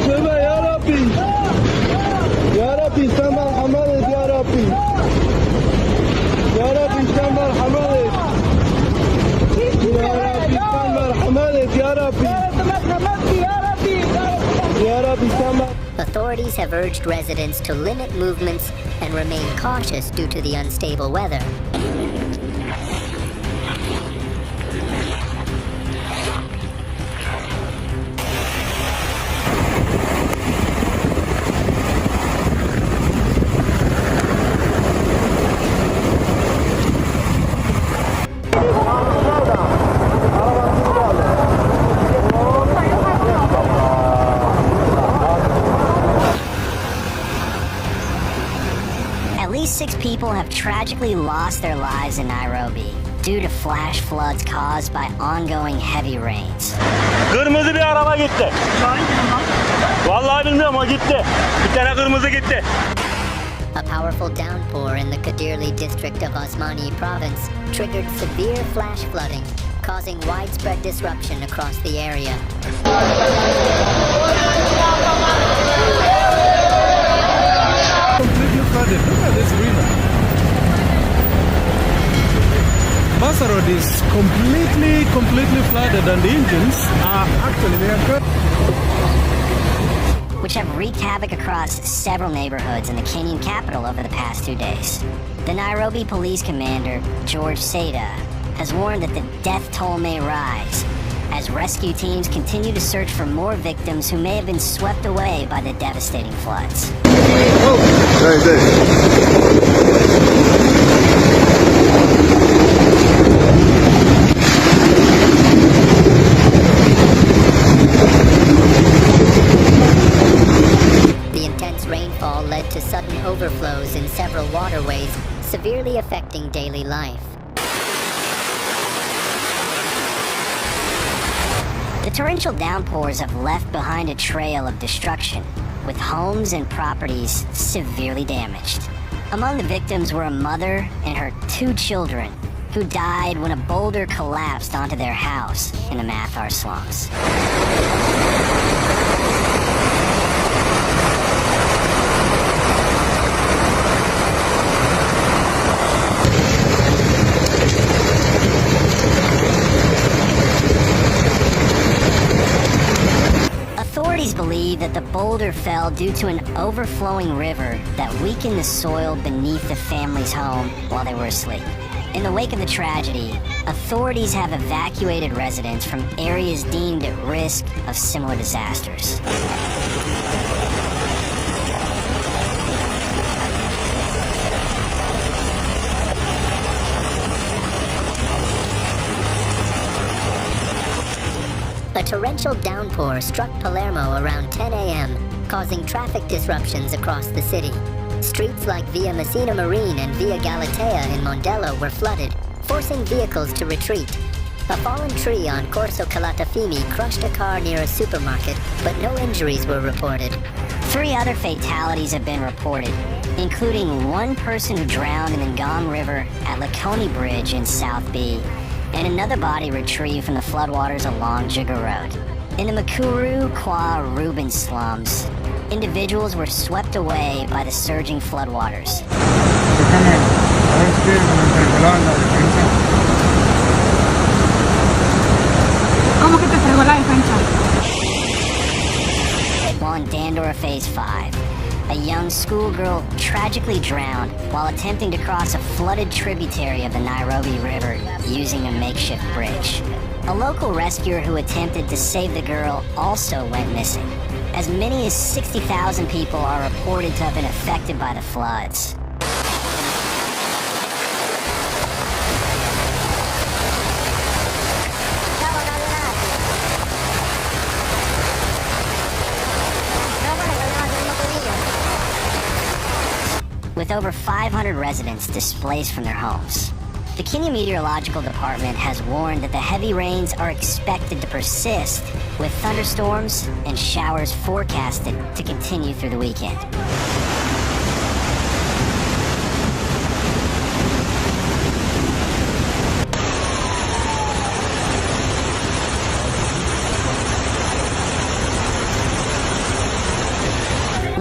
söyle ya Rabbi. Ya Rabbi sen merhamet et ya Rabbi. Ya Rabbi sen merhamet et. Ya Rabbi sen merhamet et ya Rabbi. Ya Rabbi sen Authorities have urged residents to limit movements and remain cautious due to the unstable weather. At least 6 people have tragically lost their lives in Nairobi due to flash floods caused by ongoing heavy rains. Kırmızı bir araba gitti. Vallahi bilmiyorum, o gitti. Bir tane kırmızı gitti. A powerful downpour in the Kadirli district of Osmani province triggered severe flash flooding, causing widespread disruption across the area. completely flooded. Look at this river. Bassa Road is completely flooded, and the engines are actually there. Which have wreaked havoc across several neighborhoods in the Kenyan capital over the past 2 days. The Nairobi police commander, George Seda, has warned that the death toll may rise as rescue teams continue to search for more victims who may have been swept away by the devastating floods. The intense rainfall led to sudden overflows in several waterways, severely affecting daily life. The torrential downpours have left behind a trail of destruction, with homes and properties severely damaged. Among the victims were a mother and her 2 children, who died when a boulder collapsed onto their house in the Mathar slums. Authorities believe that the boulder fell due to an overflowing river that weakened the soil beneath the family's home while they were asleep. In the wake of the tragedy, authorities have evacuated residents from areas deemed at risk of similar disasters. A torrential downpour struck Palermo around 10 a.m., causing traffic disruptions across the city. Streets like Via Messina Marine and Via Galatea in Mondello were flooded, forcing vehicles to retreat. A fallen tree on Corso Calatafimi crushed a car near a supermarket, but no injuries were reported. 3 other fatalities have been reported, including 1 person who drowned in the Ngong River at Lakoni Bridge in South B, and another body retrieved from the floodwaters along Jigger Road. In the Makuru Kwa Reuben slums, individuals were swept away by the surging floodwaters. While in Dandora Phase 5, a young schoolgirl tragically drowned while attempting to cross a flooded tributary of the Nairobi River using a makeshift bridge. A local rescuer who attempted to save the girl also went missing. As many as 60,000 people are reported to have been affected by the floods. With over 500 residents displaced from their homes. The Kenya Meteorological Department has warned that the heavy rains are expected to persist, with thunderstorms and showers forecasted to continue through the weekend.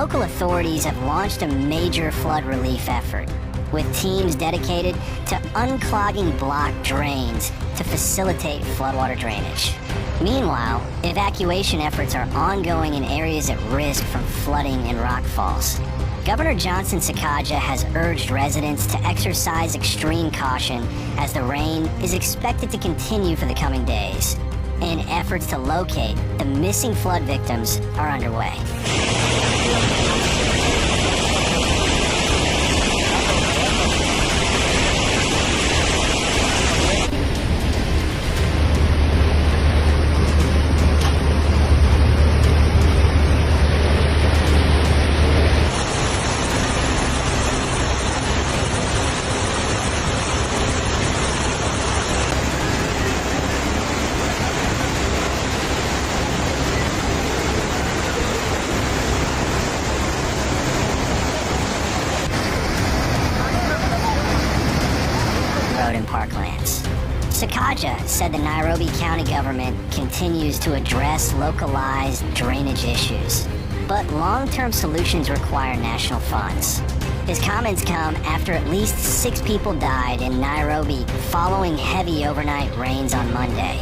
local authorities have launched a major flood relief effort, with teams dedicated to unclogging blocked drains to facilitate floodwater drainage. Meanwhile, evacuation efforts are ongoing in areas at risk from flooding and rockfalls. Governor Johnson Sakaja has urged residents to exercise extreme caution as the rain is expected to continue for the coming days, and efforts to locate the missing flood victims are underway. And parklands. Sakaja said the Nairobi County government continues to address localized drainage issues, but long-term solutions require national funds. His comments come after at least 6 people died in Nairobi following heavy overnight rains on Monday.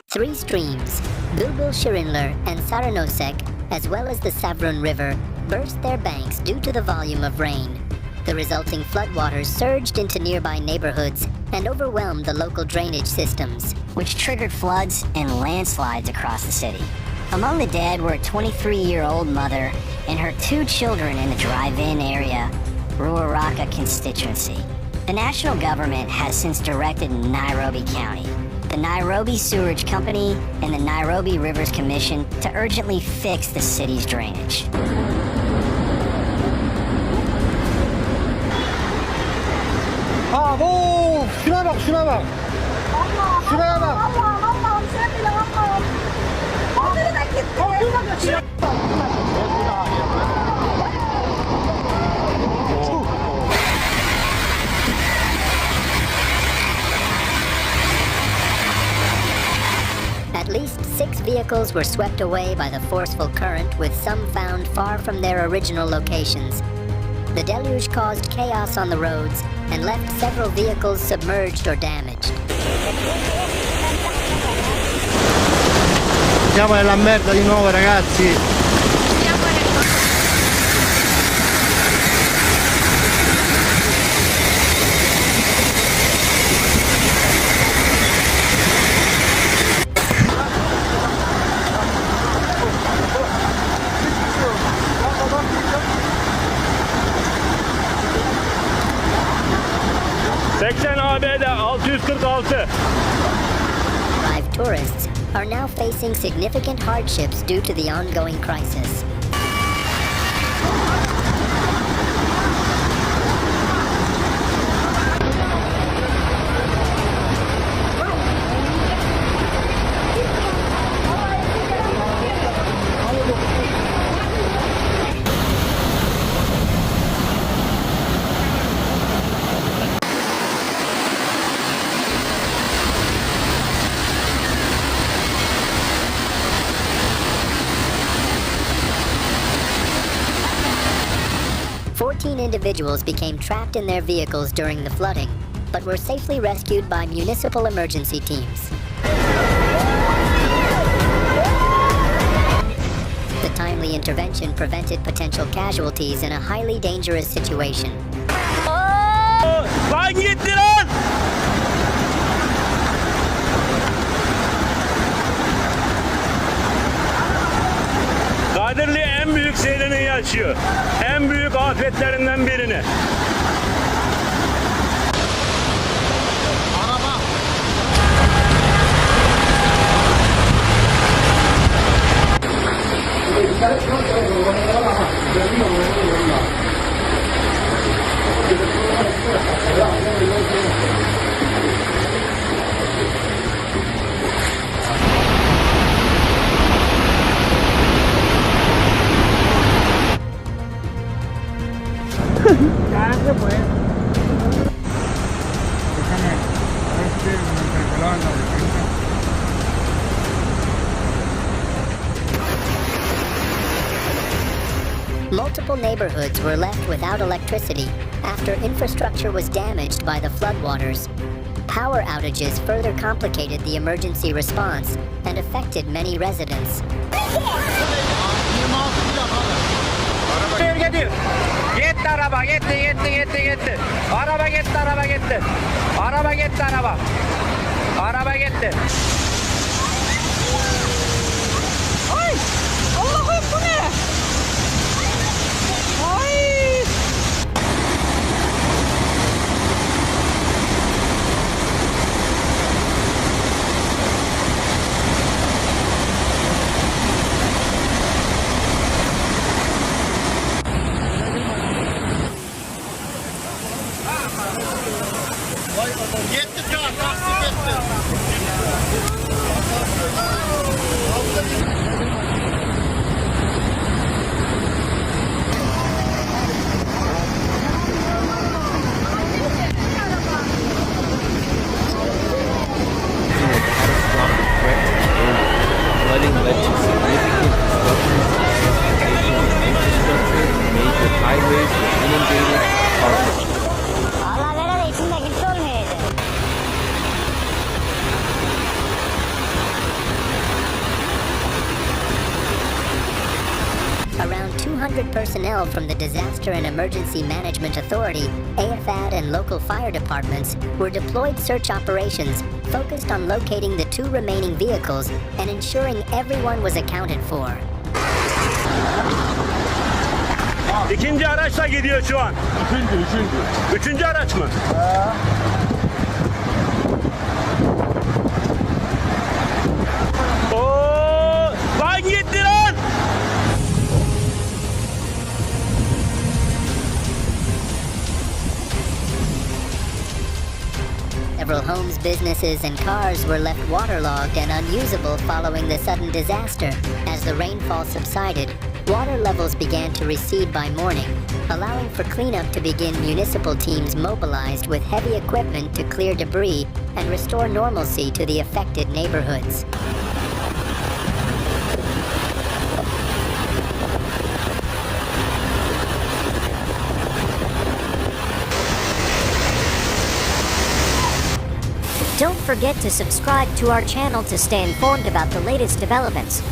Three streams, Bulbul Shirinler and Saranosek, as well as the Savron River, burst their banks due to the volume of rain. The resulting floodwaters surged into nearby neighborhoods and overwhelmed the local drainage systems, which triggered floods and landslides across the city. Among the dead were a 23-year-old mother and her 2 children in the drive-in area, Ruaraka constituency. The national government has since directed Nairobi County, the Nairobi Sewerage Company, and the Nairobi Rivers Commission to urgently fix the city's drainage. Şuna bak, şuna bak. Şuraya bak. Allah'ım sen bile Allah'ım. Onları da gitti. At least 6 vehicles were swept away by the forceful current, with some found far from their original locations. The deluge caused chaos on the roads and left several vehicles submerged or damaged. Siamo nella merda di nuovo, ragazzi. AB'de 646. 5 tourists are now facing significant hardships due to the ongoing crisis. Individuals became trapped in their vehicles during the flooding, but were safely rescued by municipal emergency teams. The timely intervention prevented potential casualties in a highly dangerous situation. Lan gitti lan! Kadirli en büyük seyrini yaşıyor. En büyük afetlerinden birini. Déjame, Multiple neighborhoods were left without electricity after infrastructure was damaged by the floodwaters. Power outages further complicated the emergency response and affected many residents. Gidiyor. Gitti araba, gitti. Araba gitti, araba gitti. Araba gitti, araba. Araba gitti. Ay! Allah'ım bu ne? Ay! Yetti can, taksi yetti. Flooding led to significant disruptions in transportation and infrastructure. Major highways were inundated, causing Allah vere de içinde kimse olmayacak. Around 200 personnel from the Disaster and Emergency Management Authority, AFAD, and local fire departments were deployed search operations focused on locating the 2 remaining vehicles and ensuring everyone was accounted for. İkinci araçla gidiyor şu an. Üçüncü araç mı? Oo, lan gitti lan! Several homes, businesses, and cars were left waterlogged and unusable following the sudden disaster. As the rainfall subsided, water levels began to recede by morning, allowing for cleanup to begin. Municipal teams mobilized with heavy equipment to clear debris and restore normalcy to the affected neighborhoods. Don't forget to subscribe to our channel to stay informed about the latest developments.